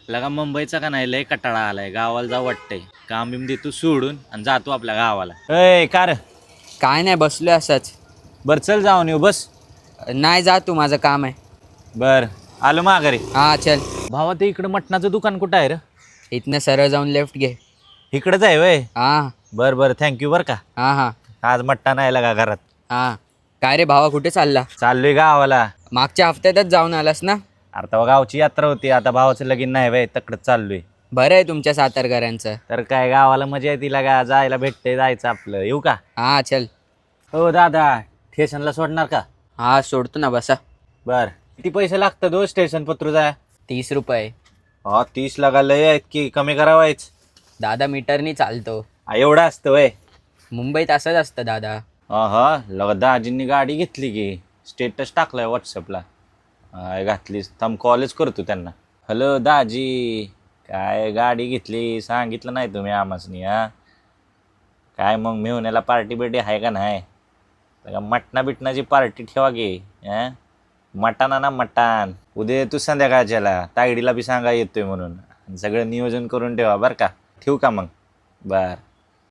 लगा मुंबईचा का नाही लय कटाळा आलाय, गावाला जाऊ वाटतंय. काम बिम देतो सोडून आणि जातो आपल्या गावाला. अय कार काय नाही, बसलोय असंच. बर चल जाऊन येऊ. बस नाही जा तू, माझं काम आहे. बर आलो माघारी. हा चल. भावा ते इकडं मटणाचं दुकान कुठं आहे रे? इथनं सरळ जाऊन लेफ्ट घे. इकडंच आहे वय. हा बर बर थँक्यू बर का. हा हा आज मट्टा नाही लगा घरात. हा. काय रे भावा, कुठे चालला? चाललोय गावाला. मागच्या हफ्त्यातच जाऊन आलास ना? अरे तेव्हा गावची यात्रा होती, आता भावाचं लगीन नाही वय, तकडच चाललोय. बरं आहे तुमच्या सातारकरांचं. तर काय गावाला मजा येते लगा, जायला भेटते, जायचं आपलं. येऊ का? हा चल. हो दादा, स्टेशनला सोडणार का? हा सोडतो ना, बसा. बर किती पैसे लागतात हो स्टेशन पत्र जाय? 30 रुपये. हा 30 लागा लय आहेत की, कमी करावायच. दादा मीटरनी चालतो. एवढं असतं वय? मुंबईत असंच असतं दादा. हा हा लगा दाजींनी गाडी घेतली की, स्टेटस टाकलाय व्हॉट्सअपला. घातलीस थांब, कॉलच करतो त्यांना. हॅलो दाजी, काय गाडी घेतली सांगितलं नाही तुम्ही आम्हासनी? हा काय मग मेहुण्याला पार्टी बिर्टी आहे का नाही? मटणा बिटणाची पार्टी ठेवा गे. मटाना ना मटान. उद्या येतो संध्याकाळच्याला, तायडीला बी सांगा येतोय म्हणून. सगळं नियोजन करून ठेवा बरं का. ठेवू का मग? बर.